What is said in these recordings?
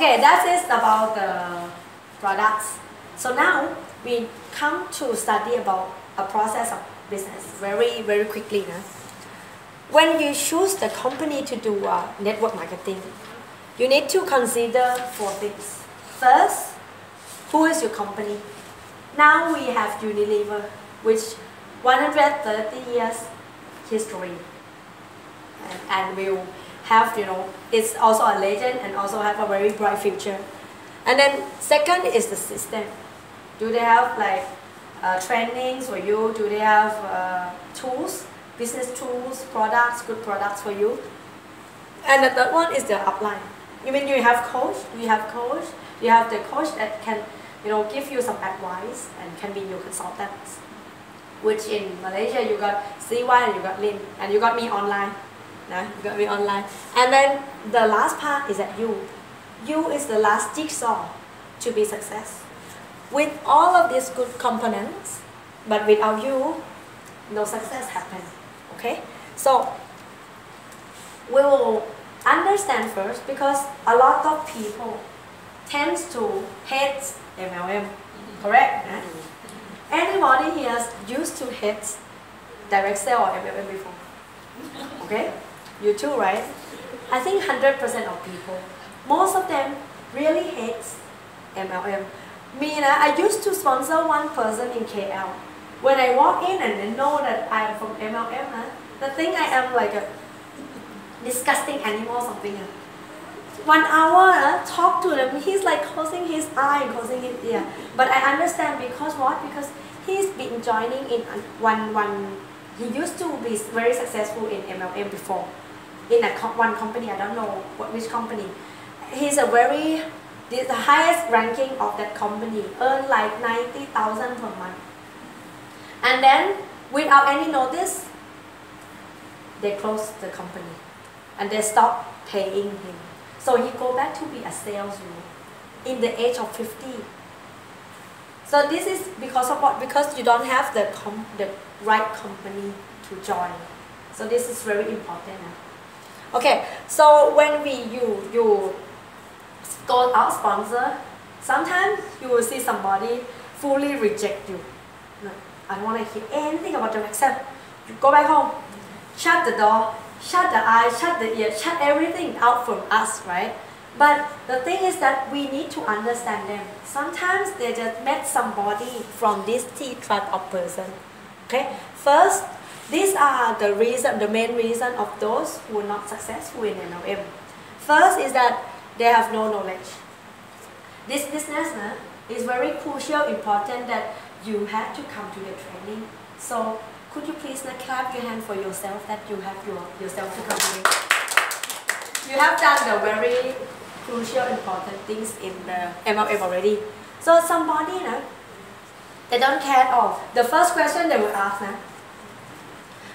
Okay, that is about the products. So now we come to study about a process of business very quickly. Now. When you choose the company to do network marketing, you need to consider 4 things. First, who is your company? Now we have Unilever, which 130 years history, and will have, it's also a legend and also have a very bright future. And then second is the system. Do they have like trainings for you? Do they have tools, business tools, products, good products for you? And the third one is the upline. You mean you have coach? You have coach. You have the coach that can, give you some advice and can be your consultants. Which in Malaysia you got CY and you got Lin and you got me online. No, you got me online. And then the last part is that you. You is the last jigsaw to be success. With all of these good components, but without you, no success happen. Okay? So we will understand first because a lot of people tends to hate MLM. Correct? Anybody here used to hate direct sale or MLM before? Okay? You too, right? I think 100% of people, most of them really hate MLM. Me, I used to sponsor one person in KL. When I walk in and they know that I am from MLM, they think I am like a disgusting animal or something. 1 hour, talk to them, he's like closing his eye and closing his ear. But I understand because what? Because he's been joining in he used to be very successful in MLM before. In one company, I don't know which company. He's the highest ranking of that company, earned like 90,000 per month. And then, without any notice, they closed the company. And they stopped paying him. So he go back to be a salesman in the age of 50. So this is because of what? Because you don't have the right company to join. So this is very important. Okay, so when you go out sponsor, sometimes you will see somebody fully reject you. No, I don't want to hear anything about direct sale. You go back home, shut the door, shut the eye, shut the ear, shut everything out from us, right? But the thing is that we need to understand them. Sometimes they just met somebody from this type of person. Okay, first, these are the main reason of those who are not successful in MLM. First is that they have no knowledge. This business is very crucial, important that you have to come to the training. So could you please clap your hand for yourself that you have yourself to come to it. You have done the very crucial, important things in the MLM already. So somebody, they don't care at all. The first question they will ask,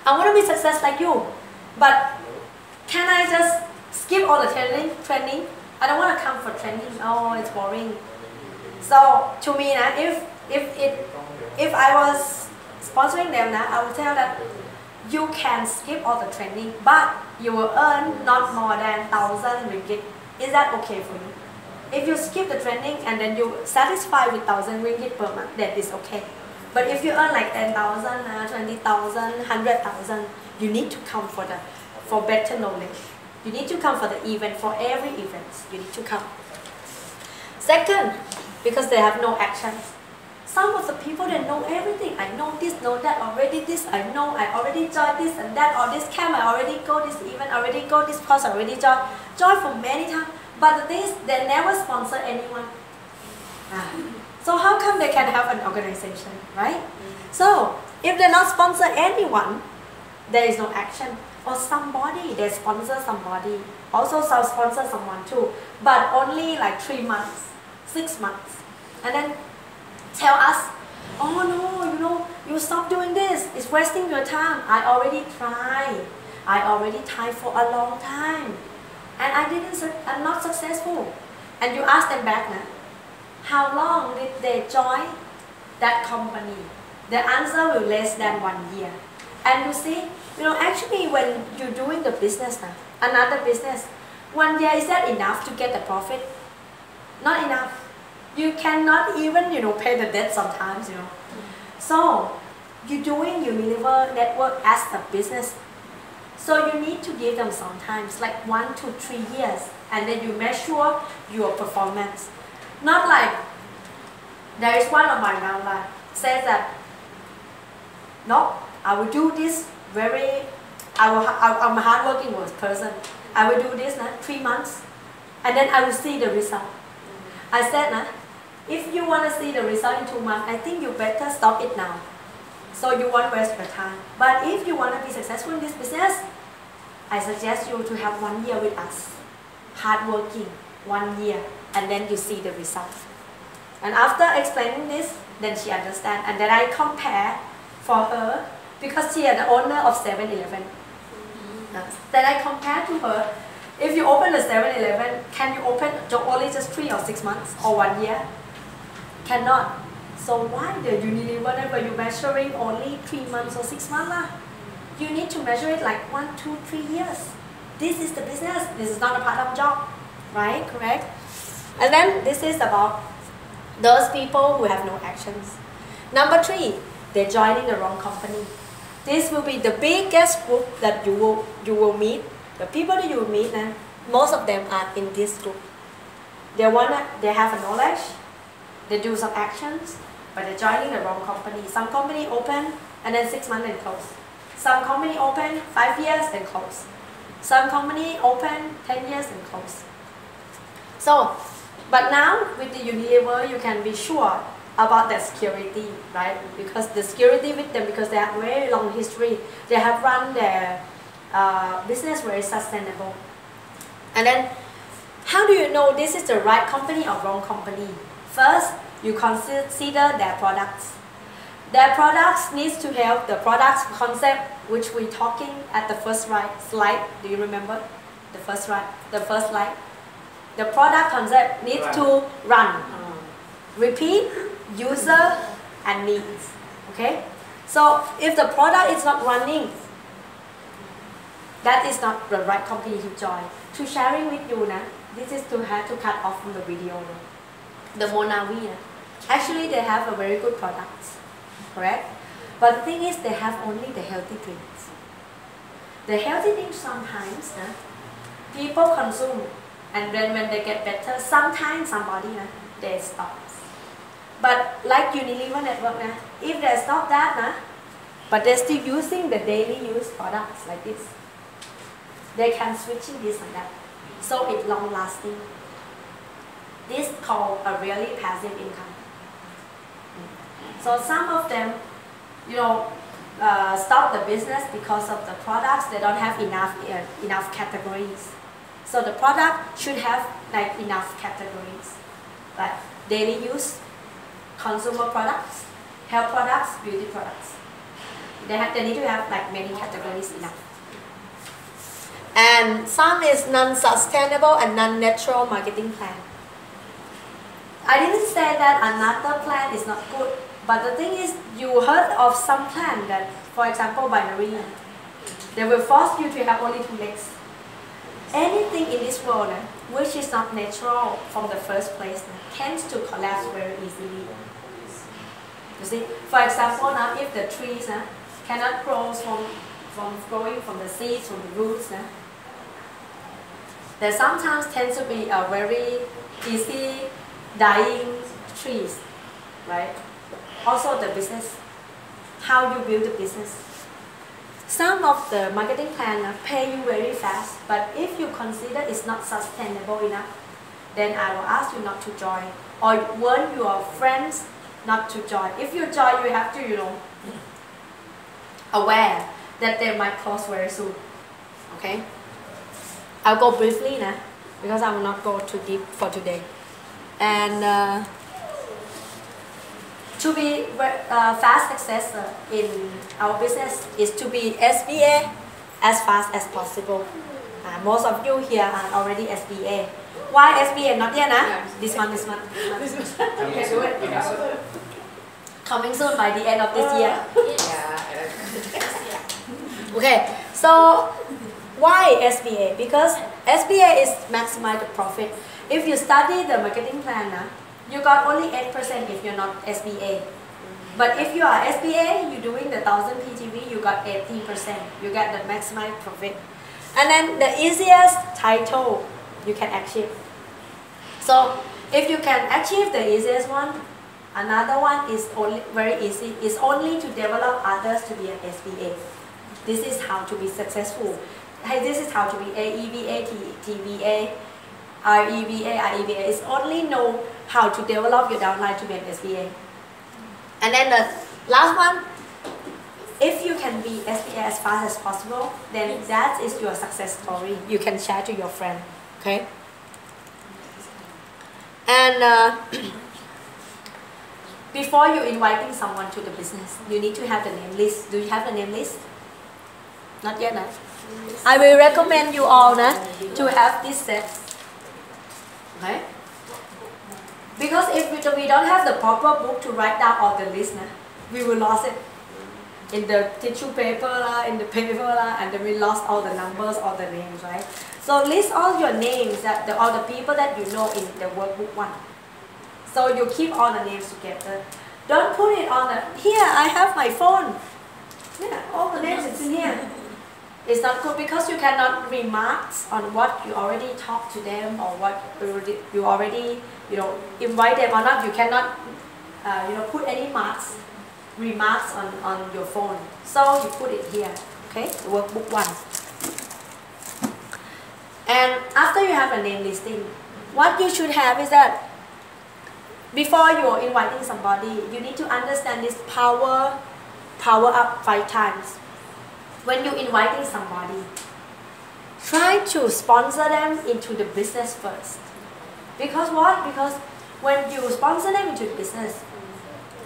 I want to be successful like you, but can I just skip all the training? I don't want to come for training. Oh, it's boring. So to me, if I was sponsoring them, I would tell that you can skip all the training, but you will earn not more than 1,000 ringgit. Is that okay for you? If you skip the training and then you satisfied with 1,000 ringgit per month, that is okay. But if you earn like 10,000, 20,000, 100,000, you need to come for better knowledge. You need to come for the event, for every event. You need to come. Second, because they have no actions. Some of the people that know everything. I know this, know that, already this, I know, I already joined this and that, or this camp, I already go this event, I already go this course, I already joined for many times. But the thing is, they never sponsor anyone. So how come they can have an organization, right? So if they not sponsor anyone, there is no action. Or somebody, they sponsor somebody, also sponsor someone too, but only like 3 months, 6 months. And then tell us, oh no, you stop doing this, it's wasting your time. I already tried for a long time. And I'm not successful. And you ask them back now, how long did they join that company? The answer will less than 1 year. And you see, actually when you're doing the business now, another business, 1 year, is that enough to get the profit? Not enough. You cannot even, pay the debt sometimes, So, you're doing Unilever network as a business. So you need to give them sometimes, like 1 to 3 years, and then you measure your performance. Not like, there is one of my downline says that, no, I will do this I'm a hardworking person. I will do this 3 months, and then I will see the result. I said, if you want to see the result in 2 months, I think you better stop it now. So you won't waste your time. But if you want to be successful in this business, I suggest you to have 1 year with us. Hardworking, 1 year, and then you see the result. And after explaining this, then she understands. And then I compare for her, because she is the owner of 7-Eleven. Then I compare to her, if you open a 7-Eleven, can you open only just 3 or 6 months or 1 year? Cannot. So why the Unilever network you measuring only 3 months or 6 months? You need to measure it like 1, 2, 3 years. This is the business. This is not a part-time job, right? Correct? And then this is about those people who have no actions. Number 3, they're joining the wrong company. This will be the biggest group that you will meet. The people that you will meet, most of them are in this group. They have a knowledge, they do some actions, but they're joining the wrong company. Some company open and then 6 months and close. Some company open 5 years and close. Some company open 10 years and close. So, but now with the Unilever, you can be sure about the security, right? Because the security with them, because they have very long history, they have run their business very sustainable. And then, how do you know this is the right company or wrong company? First, you consider their products. Their products needs to help the products concept which we're talking at the first slide. Do you remember the first slide? The product concept needs to run, repeat, user, and needs. Okay. So if the product is not running, that is not the right company to join. To sharing with you, this is to have to cut off from the video. The Monavi, actually they have a very good products, correct? But the thing is, they have only the healthy drinks. The healthy drinks sometimes people consume, and then when they get better, sometimes somebody they stop. But like Unilever network, if they stop that, but they're still using the daily use products like this, they can switching this and that, so it's long lasting. This is called a really passive income. So some of them, stop the business because of the products. They don't have enough categories. So the product should have like enough categories, like daily use, consumer products, health products, beauty products. They need to have like many categories enough. And some is non-sustainable and non-natural marketing plan. I didn't say that another plan is not good, but the thing is, you heard of some plan that, for example, binary, they will force you to have only 2 legs. Anything in this world which is not natural from the first place tends to collapse very easily. You see, for example, now if the trees cannot grow from growing from the seeds, from the roots, there sometimes tends to be a very easy dying trees, right? Also the business, how you build the business. Some of the marketing plan pay you very fast, but if you consider it's not sustainable enough, then I will ask you not to join, or warn your friends not to join. If you join, you have to, aware that they might close very soon. Okay? I'll go briefly now, because I will not go too deep for today. And to be fast success in our business is to be SBA as fast as possible. Most of you here are already SBA. Why SBA? Not yet, This month. You can do it. Coming soon by the end of this year. Okay, so why SBA? Because SBA is maximize the profit. If you study the marketing plan, you got only 8% if you're not SBA. But if you are SBA, you're doing the 1000 PTV, you got 80%. You get the maximum profit. And then the easiest title you can achieve. So if you can achieve the easiest one, another one is only very easy. It's only to develop others to be an SBA. This is how to be successful. This is how to be AEVA, TVA, REVA, IEVA. It's only know how to develop your downline to be an SBA. And then the last one, if you can be SBA as fast as possible, then that is your success story. You can share to your friend, okay? And before you inviting someone to the business, you need to have the name list. Do you have the name list? Not yet, no? I will recommend you all to have this set. Okay? Because if we don't have the proper book to write down all the list, we will lose it in the tissue paper, in the paper, and then we lost all the numbers, all the names, right? So list all your names, all the people that you know in the workbook one. So you keep all the names together. Don't put it on here I have my phone. Yeah, all the names is in here. It's not good because you cannot remark on what you already talked to them or what you already invite them or not. You cannot put any remarks on your phone. So you put it here, okay? The workbook one. And after you have a name listing, what you should have is that before you're inviting somebody, you need to understand this power up 5 times. When you're inviting somebody, try to sponsor them into the business first. Because what? Because when you sponsor them into the business,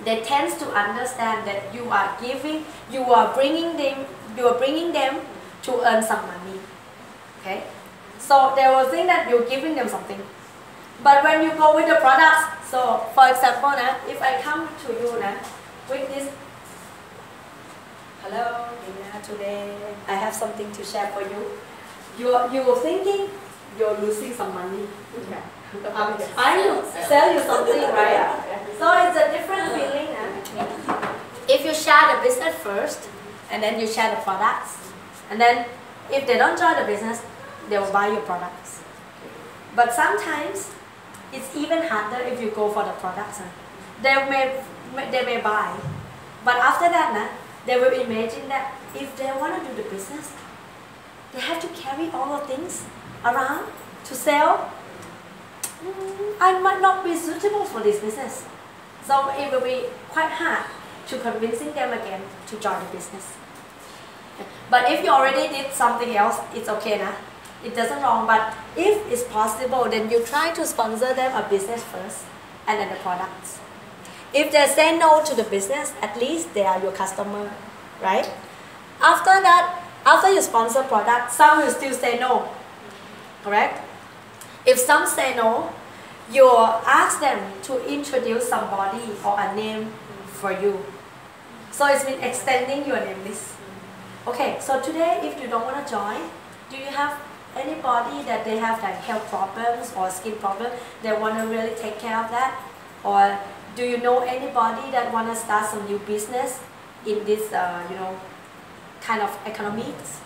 they tend to understand that you are bringing them to earn some money. Okay? So they will think that you're giving them something. But when you go with the products, so for example, if I come to you with this, hello, today I have something to share for you. You're thinking you're losing some money. Okay. I will sell you something, right? So it's a different feeling. If you share the business first, and then you share the products, and then if they don't join the business, they will buy your products. But sometimes it's even harder if you go for the products. They may buy, but after that, they will imagine that if they want to do the business, they have to carry all the things around to sell. I might not be suitable for this business. So it will be quite hard to convincing them again to join the business. But if you already did something else, it's okay. It doesn't wrong. But if it's possible, then you try to sponsor them a business first and then the products. If they say no to the business, at least they are your customer, right? After that, after you sponsor products, some will still say no, correct? If some say no, you ask them to introduce somebody or a name for you. So it's been extending your name list. Okay, so today if you don't want to join, do you have anybody that they have like health problems or skin problems, they want to really take care of that? Or do you know anybody that want to start some new business in this kind of economics?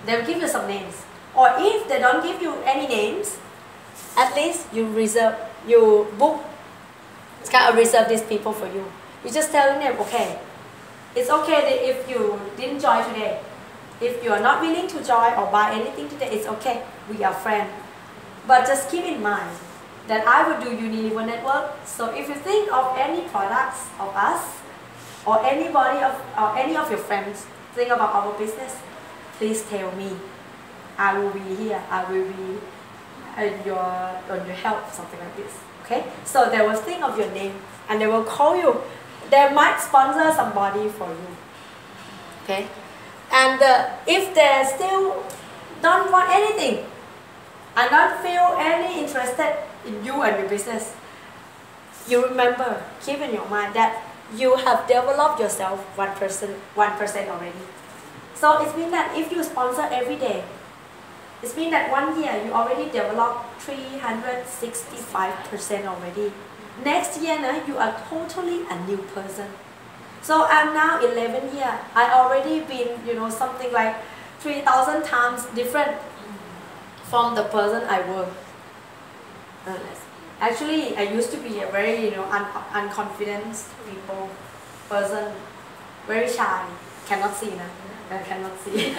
They'll give you some names. Or if they don't give you any names, at least you book, it's kind of reserve these people for you. You just telling them, okay, it's okay that if you didn't join today. If you are not willing to join or buy anything today, it's okay. We are friends. But just keep in mind that I will do Unilever Network. So if you think of any products of us or anybody or any of your friends think about our business, please tell me. I will be here. I will be on your help, something like this. Okay? So they will think of your name and they will call you. They might sponsor somebody for you. Okay? And if they still don't want anything and don't feel any interested in you and your business, you remember, keep in your mind that you have developed yourself 1% already. So it means that if you sponsor every day, It means that 1 year you already developed 365% already. Next year, you are totally a new person. So I'm now 11 years. I already been, something like 3,000 times different from the person I were. Actually, I used to be a very, unconfident person, very shy. Cannot see now. I cannot see.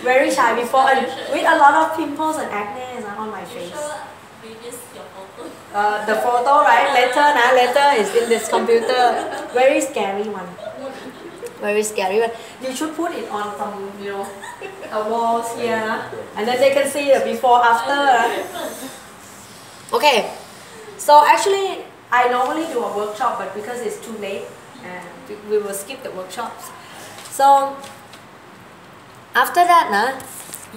Very shy before, with a lot of pimples and acne on my face. Your photo. The photo, right? Later is in this computer. Very scary one. Very scary one. You should put it on some, walls here, and then they can see the before after. Okay. So actually, I normally do a workshop, but because it's too late, we will skip the workshops. So after that,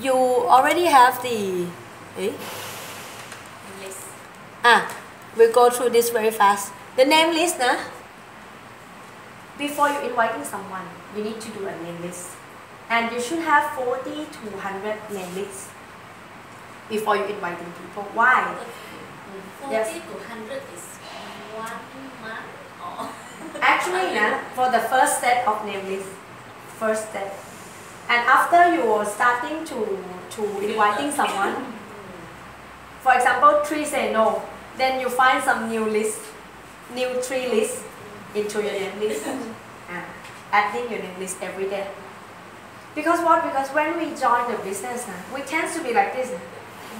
you already have the. List. We'll go through this very fast. The name list, before you inviting someone, you need to do a name list, and you should have 40 to 100 name lists before you inviting people. Why? 40 Yes. to 100 is 1 month or? Actually, for the first set of name list, first step, and after you are starting to inviting someone, for example, 3 say no, then you find some new 3 lists into your name list, adding your name list every day. Because what? Because when we join the business, we tend to be like this.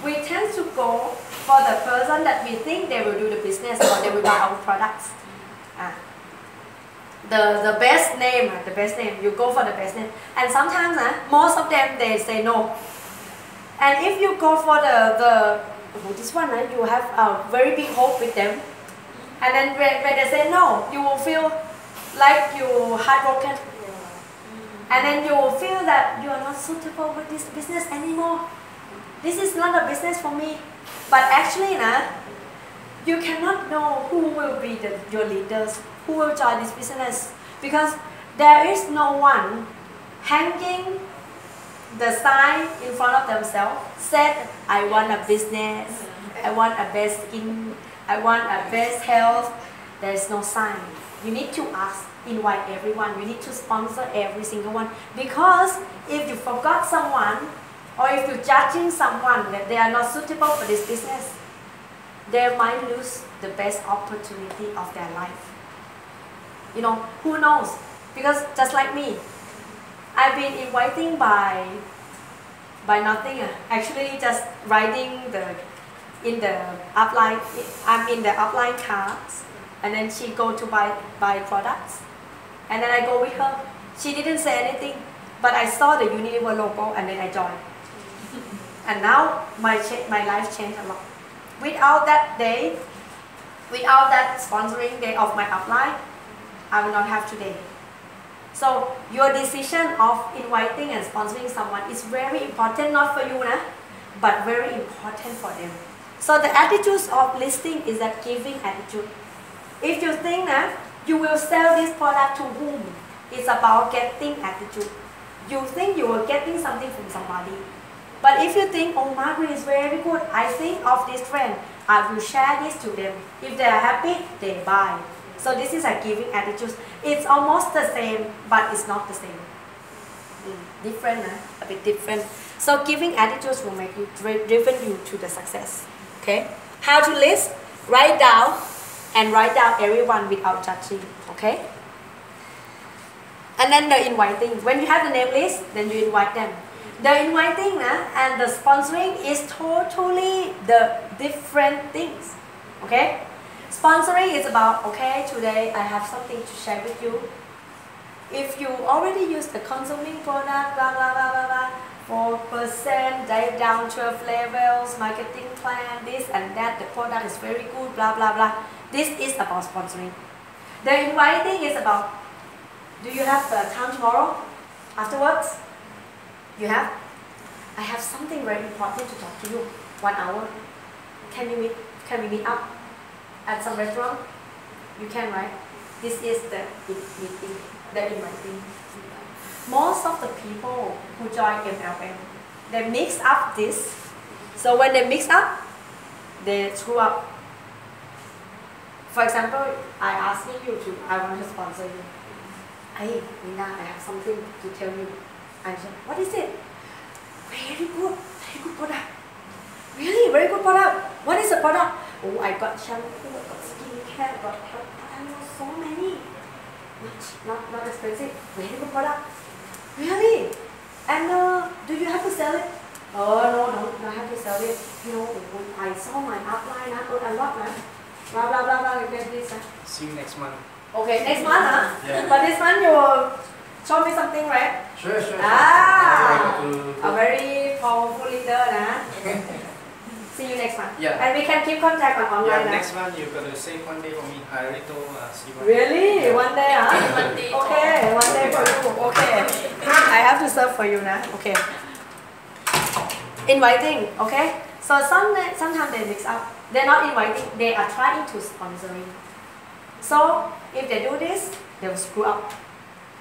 We tend to go for the person that we think they will do the business or they will buy our products. The best name, you go for the best name. And sometimes, most of them, they say no. And if you go for this one, you have a very big hope with them. And then when they say no, you will feel like you're heartbroken. And then you will feel that you are not suitable with this business anymore. This is not a business for me. But actually, you cannot know who will be your leaders, who will join this business. Because there is no one hanging the sign in front of themselves, said, I want a business, I want a best skin, I want a best health. There is no sign. You need to invite everyone. You need to sponsor every single one. Because if you forgot someone, or if you're judging someone that they are not suitable for this business, they might lose the best opportunity of their life. Who knows? Because just like me, I've been inviting by nothing. Actually, just writing in the upline. I'm in the upline cards, and then she go to buy products, and then I go with her. She didn't say anything, but I saw the Unilever logo, and then I joined. And now my life changed a lot. Without that sponsoring day of my upline, I will not have today. So your decision of inviting and sponsoring someone is very important, not for you, but very important for them. So the attitudes of listing is that giving attitude. If you think you will sell this product to whom, it's about getting attitude. You think you are getting something from somebody. But if you think, oh, Margaret is very good, I think of this friend, I will share this to them. If they are happy, they buy. So this is a giving attitude. It's almost the same, but it's not the same. Different, a bit different. So giving attitudes will make you driven you to the success. Okay? How to list? Write down everyone without judging. Okay? And then the inviting. When you have the name list, then you invite them. The inviting and the sponsoring is totally the different things. Okay? Sponsoring is about, okay, today I have something to share with you. If you already use the consuming product, blah, blah, blah, blah, blah, 4%, dive down 12 levels, marketing plan, this and that, the product is very good, blah, blah, blah. This is about sponsoring. The inviting is about, do you have time tomorrow? Afterwards? You have? I have something very important to talk to you. 1 hour. Can we meet up at some restaurant? You can, right? This is the meeting, the inviting. Most of the people who join MLM, they mix up this. So when they mix up, they screw up. For example, I asking you to, I want to sponsor you. Hey, Nina, I have something to tell you. I said, what is it? Very good product. Really, very good product. What is the product? Oh, I got shampoo, I got skincare, I got health products, so many. Not expensive. Very good product. Really? And do you have to sell it? Oh no, don't have to sell it. You know, when I saw my upline, I love that. Blah blah blah blah. Get this. See you next month. Okay, next month, huh? Yeah. But this month you will show me something, right? Sure. Ah, a very powerful leader, nah? See you next month. Yeah. And we can keep contact on online. Yeah, next month you're gonna save one day for me. I already told Siwan. Really? Yeah. One day, huh? One day. Okay, one day for you. Okay. I have to serve for you, nah? Okay. Inviting, okay? So sometimes they mix up. They're not inviting, they are trying to sponsoring. So if they do this, they will screw up.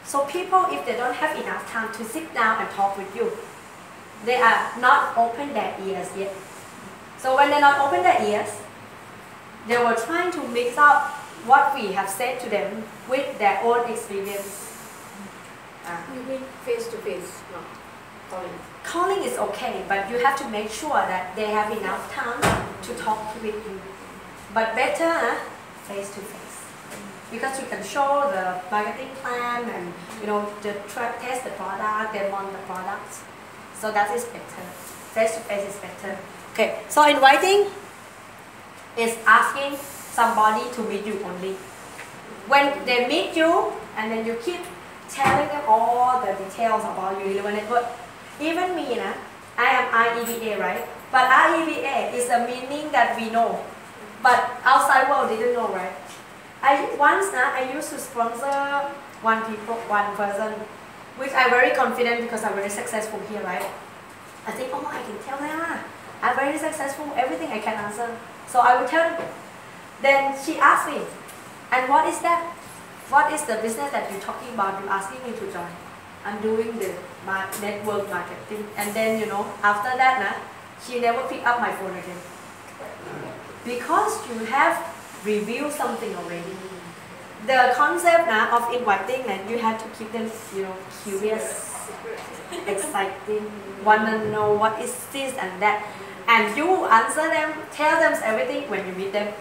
So people, if they don't have enough time to sit down and talk with you, they are not open their ears yet. So when they're not open their ears, they were trying to mix up what we have said to them with their own experience. You mean face to face, not calling? Calling is okay, but you have to make sure that they have enough time to talk with you. But better face to face, because you can show the marketing plan and test the product, demo the products. So that is better. Face to face is better. Okay, so inviting is asking somebody to meet you only. When they meet you and then you keep telling them all the details about Unilever network. Even me, I am IEBA, right? But IEBA is a meaning that we know, but outside world didn't know, right? I used to sponsor one person, which I'm very confident because I'm very successful here, right? I think, oh, I can tell them, I'm very successful, everything I can answer. So I would tell them. Then she asked me, and what is that? What is the business that you're talking about? You're asking me to join. I'm doing the network marketing. And then, after that, she never picked up my phone again. Because you have reviewed something already. The concept of inviting, you have to keep them, curious, exciting, want to know what is this and that. And you answer them, tell them everything when you meet them.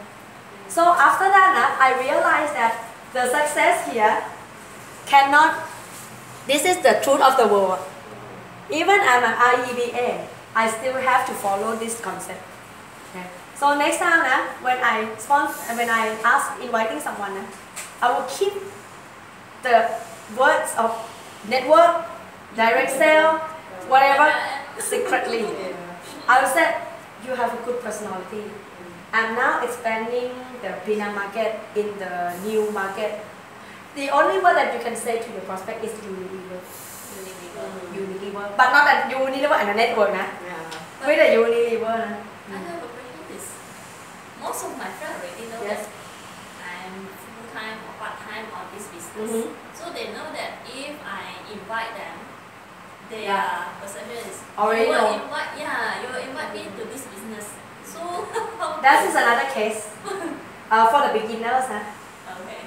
So after that, I realized that the success here cannot, this is the truth of the world. Even I'm an IEBA, I still have to follow this concept. Okay. So next time, when I ask inviting someone, I will keep the words of network, direct sale, whatever, secretly. I will say, you have a good personality. I'm now expanding the peanut market in the new market. The only word that you can say to your prospect is unilever. Unilever. But not that unilever and a network, with the unilever. I have a question is, most of my friends already know that I'm full-time or part-time on this business. So they know that if I invite them, their perception is, already you will know. invite me to this business. So that is another case. For the beginners, okay.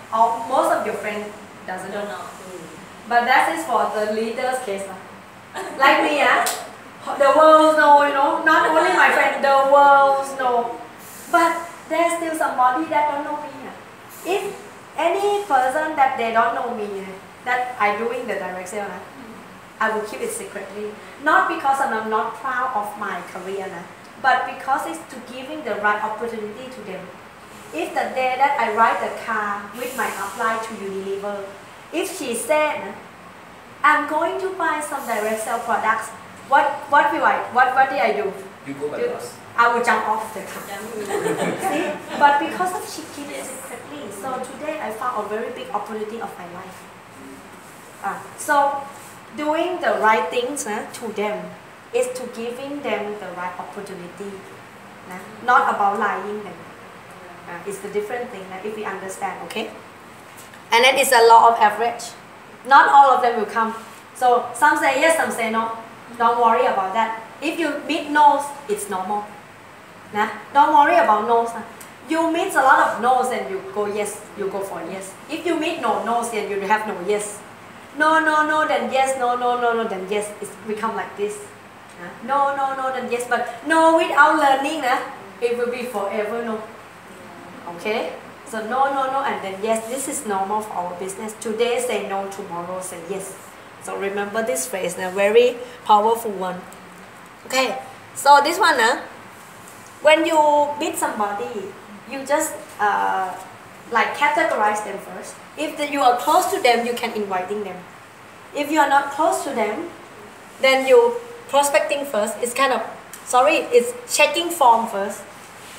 Most of your friends doesn't Don't know. know. But that is for the leaders case. Like me, the world know, not only my friend, the world know. But there's still somebody that don't know me. If any person that they don't know me, that I doing the direct sale, I will keep it secretly. Not because I'm not proud of my career, but because it's to giving the right opportunity to them. If the day that I ride the car with my upline to Unilever, if she said, I'm going to buy some direct sale products, what did I do? You go by bus. I will jump off the car. See? But because of she keep it secretly, so today I found a very big opportunity of my life. So doing the right things to them is to giving them the right opportunity, not about lying them. It's the different thing if we understand, okay? And then it's a law of average. Not all of them will come. So some say yes, some say no. Don't worry about that. If you meet no's, it's normal. Nah, don't worry about no's. You meet a lot of no's and you go yes, you go for yes. If you meet no's and you have no yes. No, then yes, no, then yes. It's become like this. No, then yes. But no without learning, it will be forever no. Okay? So no, and then yes, this is normal for our business. Today say no, tomorrow say yes. So remember this phrase, a very powerful one. Okay, so this one, when you meet somebody, you just like categorize them first. If you are close to them, you can inviting them. If you are not close to them, then you prospecting first. It's kind of, it's checking form first.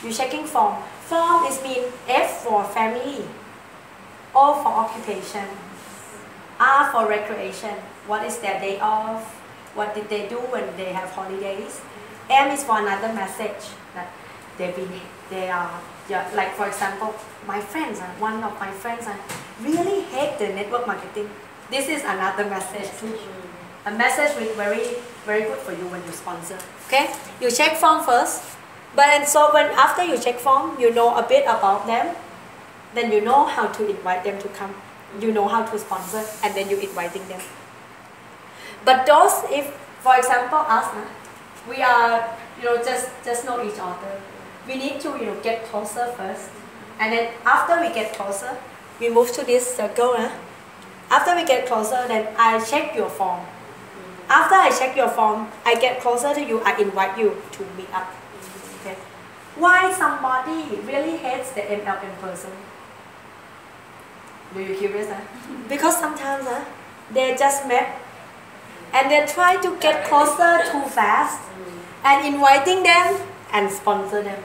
You checking form. Form is mean F for family, O for occupation, R for recreation. What is their day off? What did they do when they have holidays? M is for another message that they are, like for example, my friends, one of my friends really hate the network marketing. This is another message too. A message with very good for you when you sponsor. Okay, you check form first. So after you check form, you know a bit about them, then you know how to invite them to come. You know how to sponsor, and then you inviting them. But those, if for example us, we are just know each other. We need to get closer first, and then after we get closer, we move to this circle. After we get closer, then I check your form. After I check your form, I get closer to you. I invite you to meet up. Okay. Why somebody really hates the MLM person? Are you curious? Because sometimes they just met and they try to get closer too fast and inviting them and sponsor them.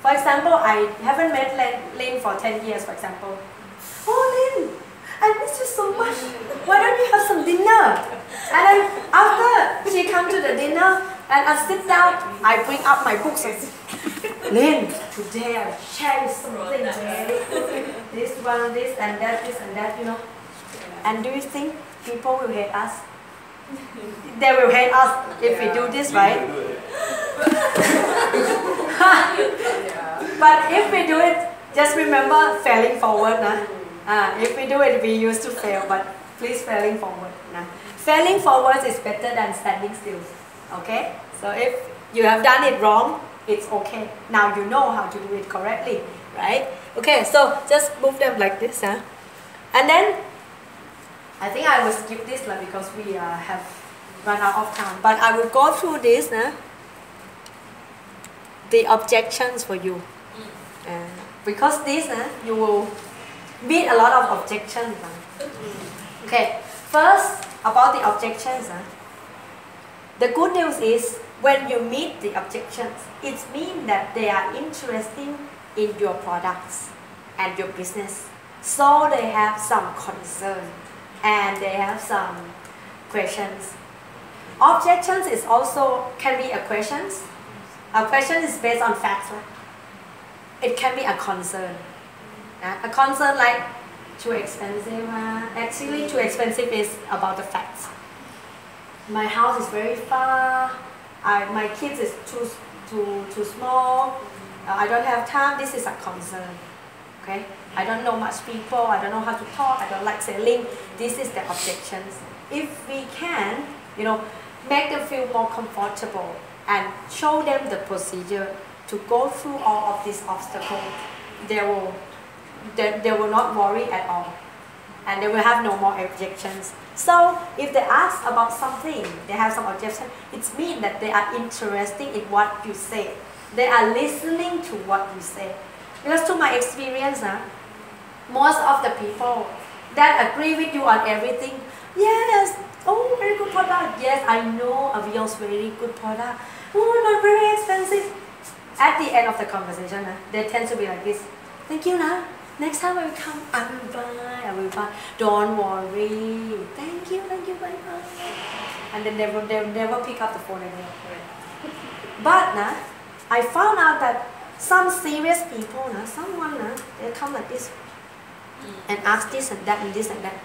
For example, I haven't met Lynn for 10 years, for example. Oh, Lynn, I miss you so much. Why don't we have some dinner? And then after she comes to the dinner and I sit down, I bring up my books and say, Lynn, today I share something. This one, this and that, And do you think people will hate us? They will hate us if we do this, right? But if we do it, just remember failing forward. If we do it, we used to fail, but please failing forward. Failing forward is better than standing still. Okay? So if you have done it wrong, it's okay. Now you know how to do it correctly, right? Okay, so just move them like this. And then, I think I will skip this because we have run out of time. But I will go through this. The objections for you. Because this, you will meet a lot of objections. Okay, first about the objections. The good news is when you meet the objections, it means that they are interested in your products and your business. So they have some concern and they have some questions. Objections is also can be a questions. A question is based on facts. Right? It can be a concern. A concern like too expensive. Actually, too expensive is about the facts. My house is very far. My kids is too small. I don't have time. This is a concern. Okay. I don't know much people. I don't know how to talk. I don't like selling. This is the objections. If we can, make them feel more comfortable and show them the procedure to go through all of these obstacles, they will not worry at all, and they will have no more objections. So if they ask about something, they have some objection, it means that they are interested in what you say. They are listening to what you say. Because to my experience, most of the people that agree with you on everything, yes, oh, very good product, yes, I know Avion's very good product, oh, not very expensive. At the end of the conversation, they tend to be like this, thank you, next time I will come, I will buy, don't worry, thank you, bye-bye. And then they will never pick up the phone again. But I found out that some serious people, someone, they come like this and ask this and that and this and that.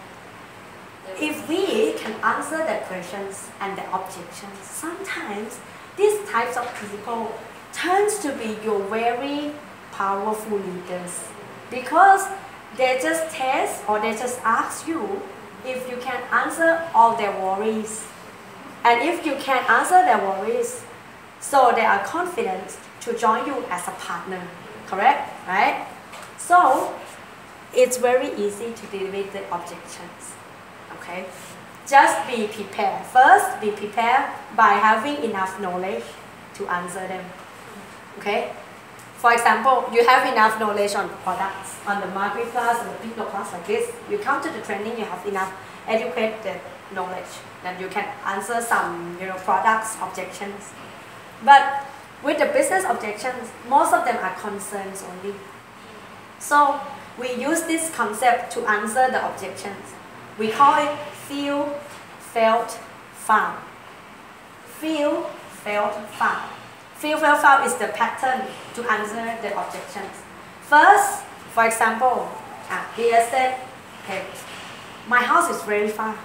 If we can answer the questions and the objections, sometimes these types of people tends to be your very powerful leaders, because they just test or they just ask you if you can answer all their worries. And if you can answer their worries, so they are confident to join you as a partner, correct? Right? So it's very easy to deal with the objections. Okay? Just be prepared. First, be prepared by having enough knowledge to answer them. Okay? For example, you have enough knowledge on products, on the market class, on the people class like this. You come to the training, you have enough educated knowledge that you can answer some, products objections. But with the business objections, most of them are concerns only. So we use this concept to answer the objections. We call it feel, felt, found. Feel, felt, found. Feel, felt, found is the pattern to answer the objections. First, for example, he has said, okay, my house is very far.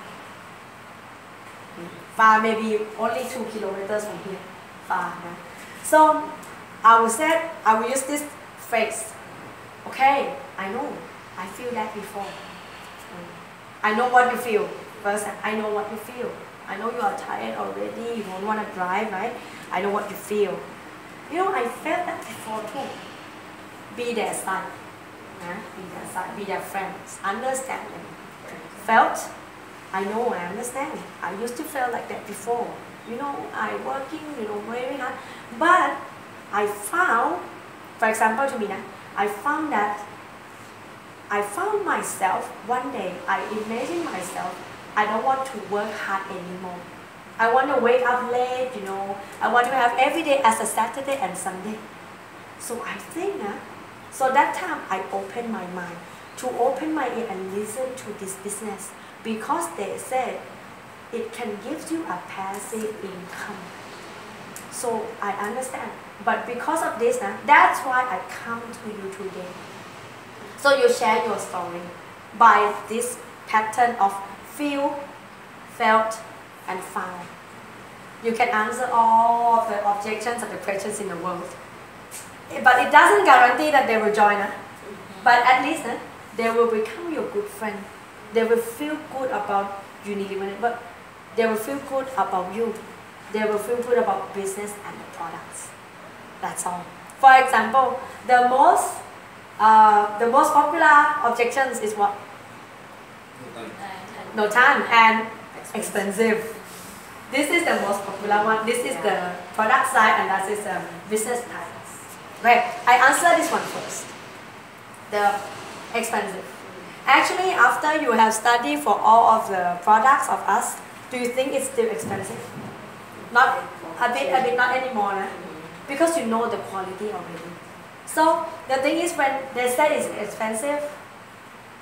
Far, maybe only 2 kilometers from here. Far. Yeah. So I will use this phrase. Okay, I know. I feel that before. I know what you feel. First, I know what you feel. I know you are tired already. You don't want to drive, right? I know what you feel. I felt that before too. Be their side. Be their side. Be their friends. Understand them. Felt. I know. I understand. I used to feel like that before. I working. Very hard. But I found, for example, to me now, I found myself one day. I imagined myself. I don't want to work hard anymore. I want to wake up late, I want to have every day as a Saturday and Sunday. So I think, so that time I opened my mind, to open my ear and listen to this business, because they said it can give you a passive income. So I understand. But because of this, that's why I come to you today. So you share your story by this pattern of feel, felt, and found. You can answer all of the objections and the questions in the world. But it doesn't guarantee that they will join. But at least they will become your good friend. They will feel good about unilever, but they will feel good about you. They will feel good about business and the products. That's all. For example, the most popular objections is what? No time and expensive. This is the most popular one. This is the product side, and that is the business side. Right. I answer this one first. The expensive. Actually, after you have studied for all of the products of us, do you think it's still expensive? Not a bit, not anymore, because you know the quality already. So the thing is, when they say it's expensive,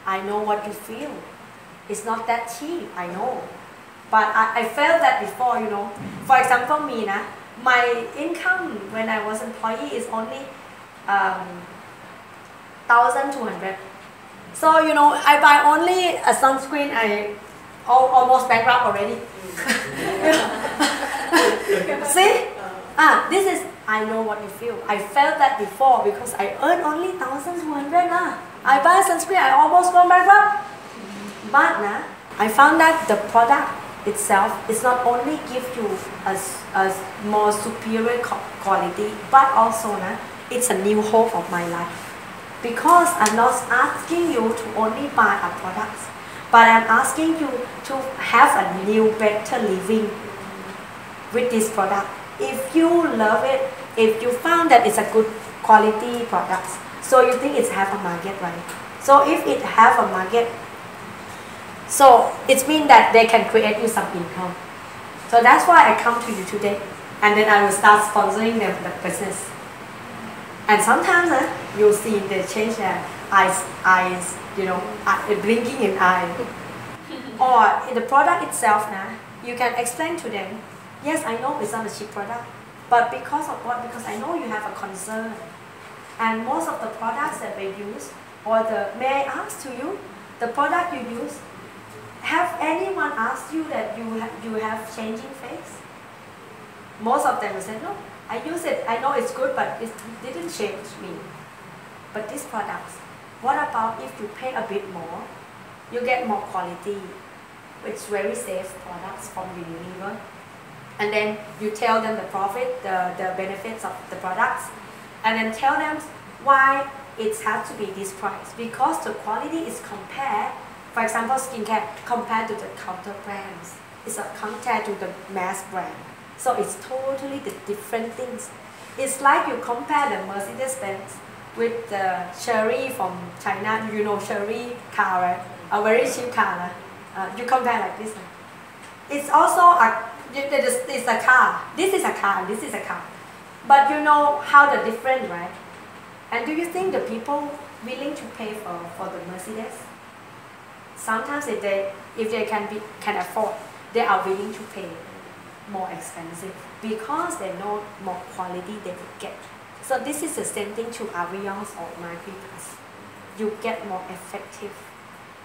I know what you feel. It's not that cheap, I know. But I felt that before, For example, me, my income when I was employee is only 1,200. So, I buy only a sunscreen, I almost bankrupt already. See? This is, I know what you feel. I felt that before because I earn only 1,200. I buy a sunscreen, I almost go bankrupt. But I found that the product itself is not only give you a more superior quality, but also it's a new hope of my life. Because I'm not asking you to only buy a product, but I'm asking you to have a new, better living with this product. If you love it, if you found that it's a good quality product, so you think it's have a market, right? So if it have a market, so it means that they can create you some income. So that's why I come to you today, and then I will start sponsoring them the business. And sometimes you'll see they change their eyes, blinking in eye. Or in the product itself, you can explain to them, yes, I know it's not a cheap product, but because of what? Because I know you have a concern. And most of the products that they use, may I ask to you, the product you use, have anyone asked you that you have changing face? Most of them will say, no, I use it, I know it's good, but it didn't change me. But these products, what about if you pay a bit more, you get more quality, it's very safe products from Unilever, and then you tell them the profit, the benefits of the products, and then tell them why it has to be this price, because the quality is compared, for example skincare, compared to the counter brands, it's compared to the mass brand, so it's totally the different things. It's like you compare the Mercedes-Benz with the Cherry from China, you know Cherry car, right? A very cheap car, you compare like this one. It's also it's a car, this is a car and this is a car, but you know how the difference, right? And do you think the people willing to pay for the Mercedes? Sometimes if they can afford, they are willing to pay more expensive because they know more quality they will get. So this is the same thing to Avions or Marquis Plus. You get more effective.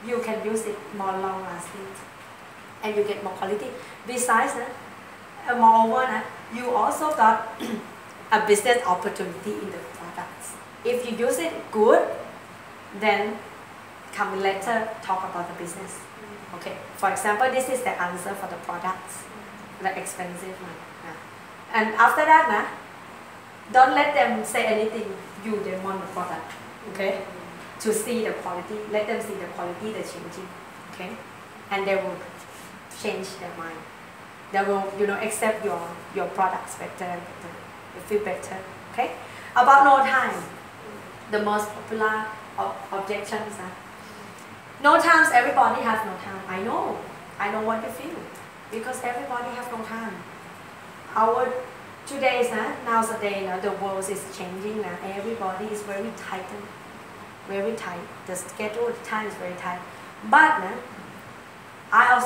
You can use it more long lasting, and you get more quality. Besides, moreover, you also got a business opportunity in the products. If you use it good, then come later talk about the business. Okay. For example, this is the answer for the products, the expensive one. And after that, don't let them say anything. They want the product. Okay. To see the quality, let them see the quality, the changing. Okay. And they will change their mind. They will, accept your products better. You feel better. Okay. About no time, the most popular objections. No time. Everybody has no time. I know what you feel, because everybody has no time. Nowadays, the world is changing. Everybody is very tight. Very tight. The schedule, the time is very tight. But I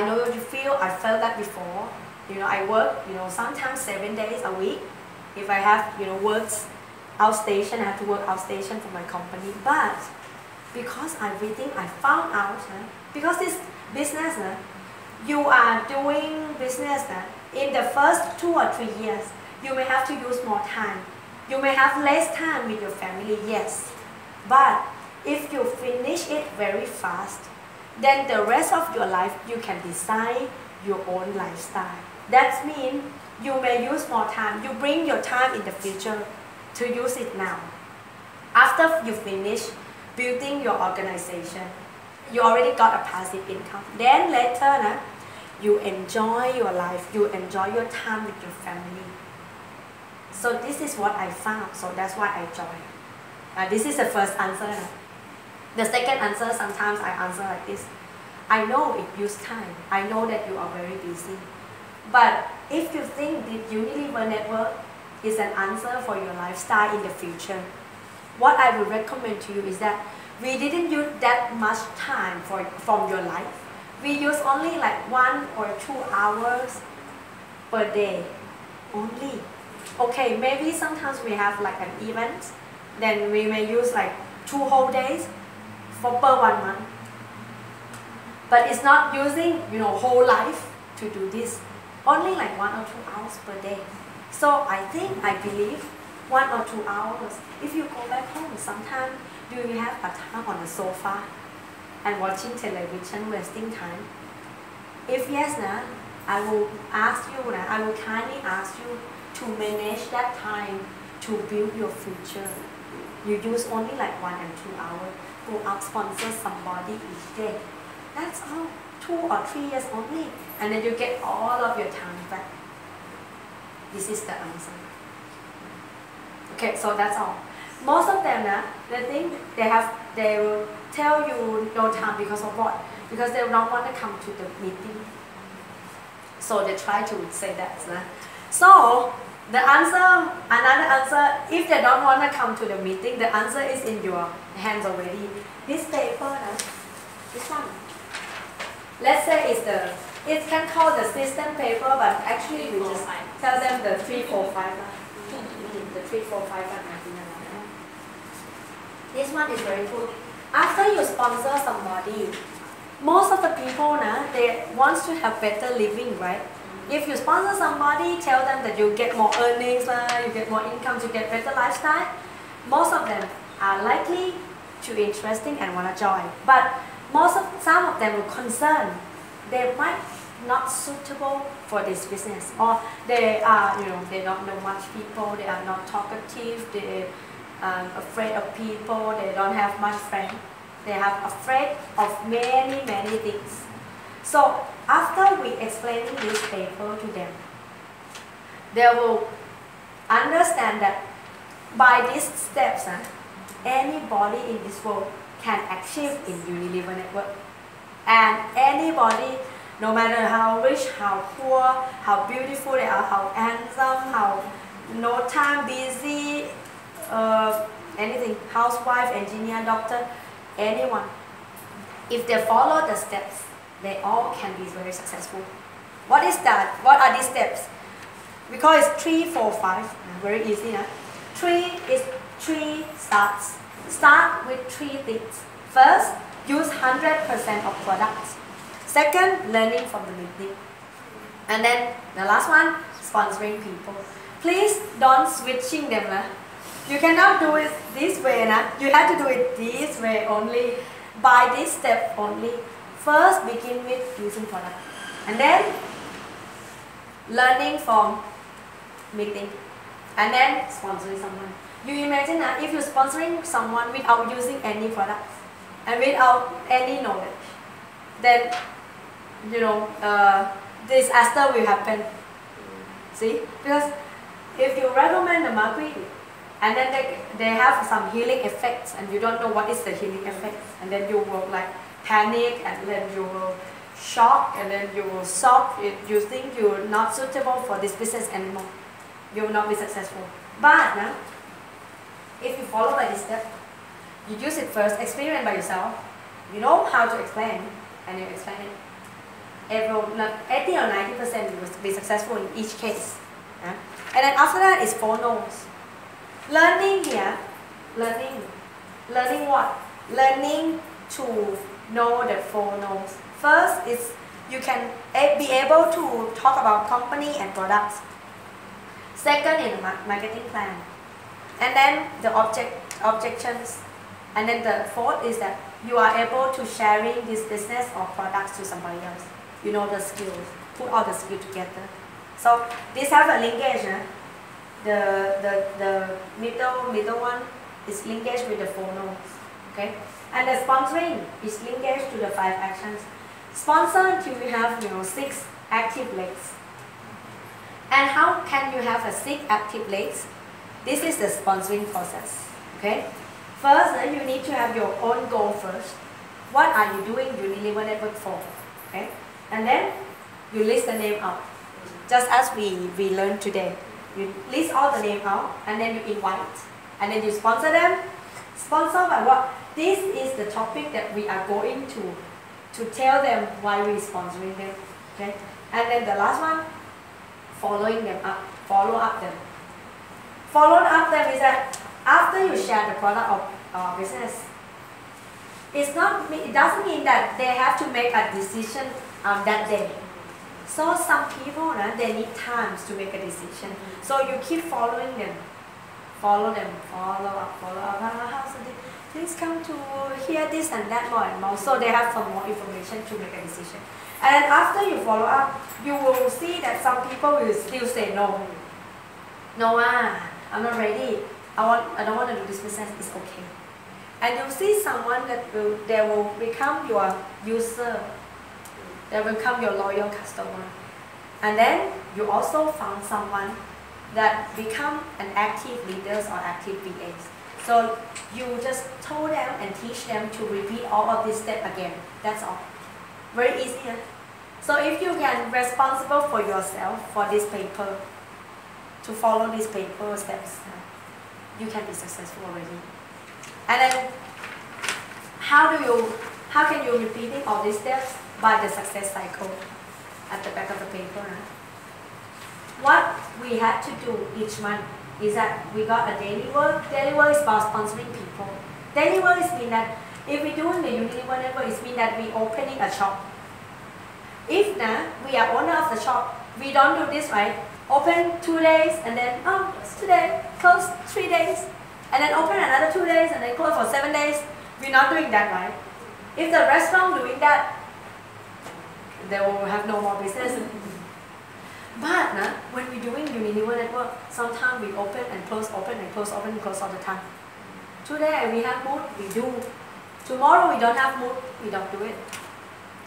know what you feel. I felt that before. I work, sometimes 7 days a week. If I have, works outstation, I have to work outstation for my company. But because I found out, because this business, you are doing business in the first 2 or 3 years, you may have to use more time. You may have less time with your family, yes. But if you finish it very fast, then the rest of your life you can design your own lifestyle. That means you may use more time. You bring your time in the future to use it now. After you finish building your organization, you already got a passive income. Then later, you enjoy your life. You enjoy your time with your family. So this is what I found. So that's why I joined. This is the first answer. The second answer, sometimes I answer like this. I know it uses time. I know that you are very busy. But if you think that Unilever Network is an answer for your lifestyle in the future, what I would recommend to you is that we didn't use that much time from your life. We use only like 1 or 2 hours per day, only. Okay, maybe sometimes we have like an event, then we may use like 2 whole days per 1 month. But it's not using, whole life to do this. Only like 1 or 2 hours per day. So I believe 1 or 2 hours. If you go back home, sometimes do you have a time on the sofa and watching television, wasting time? If yes, I will kindly ask you to manage that time to build your future. You use only like 1 and 2 hours. Go out, sponsor somebody each day. That's all. 2 or 3 years only, and then you get all of your time back. This is the answer. Okay, so that's all. Most of them, they think they will tell you no time because of what? Because they don't want to come to the meeting. So they try to say that. So the answer, another answer, if they don't want to come to the meeting, the answer is in your hands already. This paper, this one. Let's say it can call the system paper, but actually we just tell them the 3, 4, 5. The 3, 4, 5. This one is very good. After you sponsor somebody, most of the people they want to have better living, right? If you sponsor somebody, tell them that you get more earnings, you get more income, you get better lifestyle. Most of them are likely to be interesting and want to join. But some of them are concerned. They might not suitable for this business, or they are, they don't know much people. They are not talkative. They are afraid of people. They don't have much friends. They are afraid of many things. So after we explaining this paper to them, they will understand that by these steps, anybody in this world can achieve in Unilever network. And anybody, no matter how rich, how poor, how beautiful they are, how handsome, how no time, busy, anything, housewife, engineer, doctor, anyone, if they follow the steps, they all can be very successful. What is that? What are these steps? We call it 3, 4, 5. Very easy. 3 is 3 starts. Start with 3 things. First, use 100% of products. Second, learning from the meeting. And then the last one, sponsoring people. Please don't switching them. You cannot do it this way. You have to do it this way only. By this step only. First, begin with using product. And then, learning from meeting. And then, sponsoring someone. You imagine that if you're sponsoring someone without using any products and without any knowledge, then, disaster will happen. See? Because if you recommend the market and then they have some healing effects and you don't know what is the healing effects, and then you will panic, and then you will shock, and then you will stop. You think you're not suitable for this business anymore. You will not be successful. But if you follow by this step, you use it first, experience by yourself. You know how to explain, and you explain it. 80 or 90% you will be successful in each case. And then after that is 4 no's. Learning here, learning what? Learning to know the 4 no's. First is you can be able to talk about company and products. Second is marketing plan. And then the objections. And then the 4th is that you are able to sharing this business or products to somebody else. You know the skills, put all the skills together. So these have a linkage. The middle one is linkage with the 4 no's. Okay? And the sponsoring is linkage to the 5 actions. Sponsor until you have 6 active legs. And how can you have a 6 active legs? This is the sponsoring process. Okay? First, you need to have your own goal first. What are you doing Unilever Network for? Okay? And then you list the name out. Just as we learned today. You list all the name out and then you invite. And then you sponsor them. Sponsor by what? This is the topic that we are going to tell them why we're sponsoring them. Okay? And then the last one, following them up. Follow up them. Follow up them is that after you share the product of business, it doesn't mean that they have to make a decision that day. So some people, they need times to make a decision. So you keep following them. Follow them, follow up. Please come to hear this and that more and more. So they have some more information to make a decision. And after you follow up, you will see that some people will still say no. No, I'm not ready. I don't want to do this business. It's okay. And you'll see someone that will become your user. They will become your loyal customer. And then you also found someone that become an active leaders or active VAs. So you just told them and teach them to repeat all of this step again. That's all. Very easy. So if you can responsible for yourself for this paper, to follow these paper steps, you can be successful already. And then how can you repeating all these steps? By the success cycle at the back of the paper. What we had to do each month is that we got a daily work. Daily work is about sponsoring people. Daily work is mean that if we do in the Unilever network, it means that we opening a shop. If we are owner of the shop, we don't do this, right? Open 2 days and then, oh, today, close 3 days. And then open another 2 days and then close for 7 days. We're not doing that, right? If the restaurant doing that, they will have no more business. But when we're doing Unilever network, sometimes we open and close, open and close, open and close all the time. Today we have mood, we do. Tomorrow we don't have mood, we don't do it.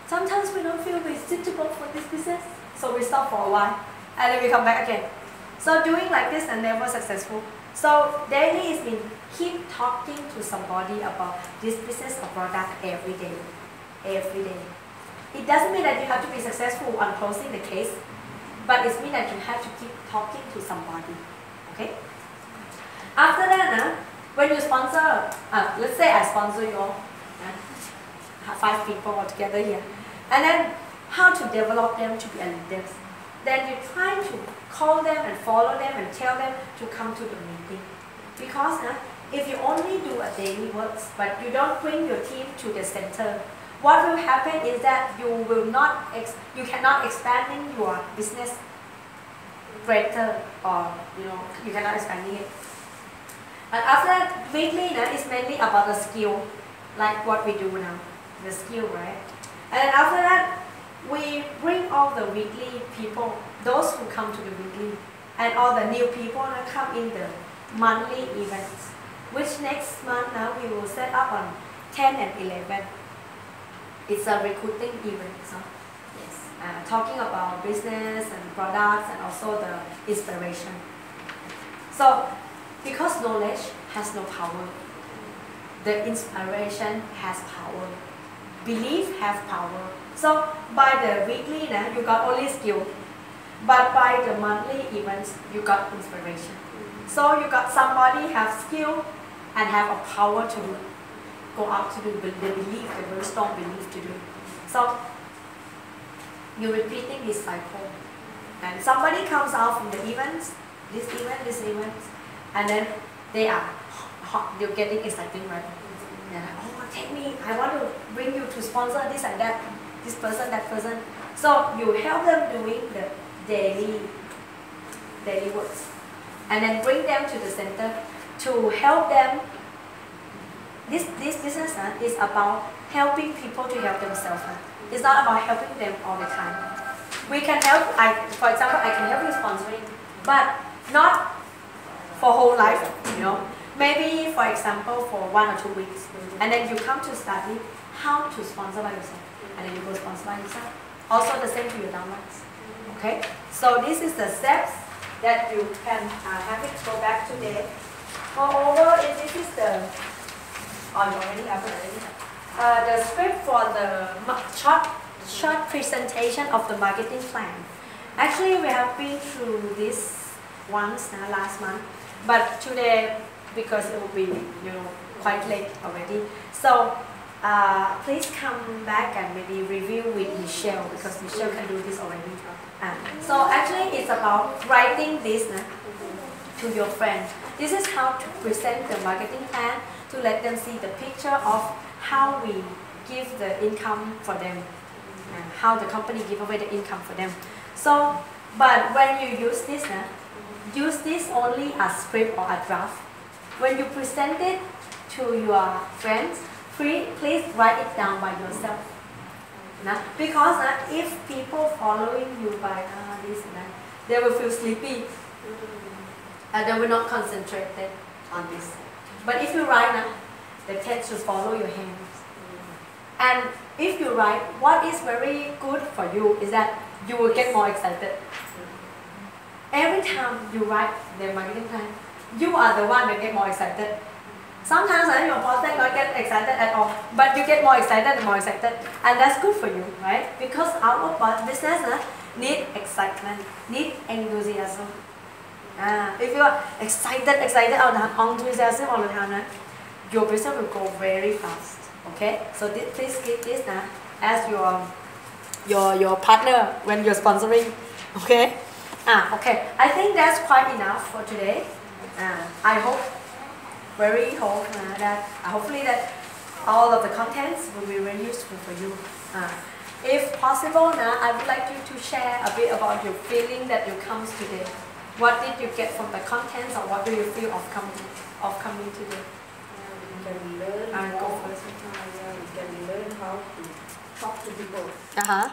Sometimes we don't feel we're suitable for this business, so we stop for a while and then we come back again. So doing like this and never successful. So daily is in keep talking to somebody about this business or product every day. Every day. It doesn't mean that you have to be successful on closing the case, but it means that you have to keep talking to somebody. Okay? After that, when you sponsor, let's say I sponsor you all, 5 people all together here, and then how to develop them to be a leaders. Then you try to call them and follow them and tell them to come to the meeting. Because if you only do a daily works, but you don't bring your team to the center, what will happen is that you cannot expanding your business greater, or you cannot expanding it. And after that, weekly is mainly about the skill, like what we do now, the skill, right? And then after that, we bring all the weekly people, those who come to the weekly, and all the new people that come in the monthly events, which next month now we will set up on 10 and 11. It's a recruiting event, so yes, talking about business and products and also the inspiration. So, because knowledge has no power, the inspiration has power, belief has power. So by the weekly, you got only skill, but by the monthly events, you got inspiration. So you got somebody have skill and have a power to go out to do the belief, the very strong belief to do. So you're repeating this cycle, and somebody comes out from the events, this event, and then they are hot, you're getting exciting, right? They're like, oh, take me, I want to bring you to sponsor this and that, this person, that person. So you help them doing the daily works, and then bring them to the center to help them. This business is about helping people to help themselves. It's not about helping them all the time. We can help, for example, I can help you sponsoring, but not for whole life, Maybe, for example, for 1 or 2 weeks. And then you come to study how to sponsor by yourself. And then you go sponsor by yourself. Also the same to your downlines. Okay? So this is the steps that you can have it go back today. Moreover, this is the the script for the short presentation of the marketing plan. Actually, we have been through this once last month, but today, because it will be quite late already, so please come back and maybe review with Michelle, because Michelle can do this already. So actually, it's about writing this to your friends. This is how to present the marketing plan, to let them see the picture of how we give the income for them, and how the company give away the income for them. So, but when you use this only as script or a draft. When you present it to your friends, please write it down by yourself. Because if people following you by this and that, they will feel sleepy. And they will not concentrate on this. But if you write, the text will follow your hands. And if you write, what is very good for you is that you will get more excited. Every time you write the marketing plan, you are the one that get more excited. Sometimes your prospect not get excited at all, but you get more excited and more excited, and that's good for you, right? Because our business need excitement, need enthusiasm. If you are excited all the time, enthusiasm all the time, your business will go very fast. Okay, so please keep this as your partner when you're sponsoring. Okay. Okay. I think that's quite enough for today. I hope that hopefully that all of the contents will be very useful for you. If possible, now I would like you to share a bit about your feeling that you come today. What did you get from the contents, or what do you feel of coming today? We can learn Go more. first. We can learn how to talk to people. Uh-huh.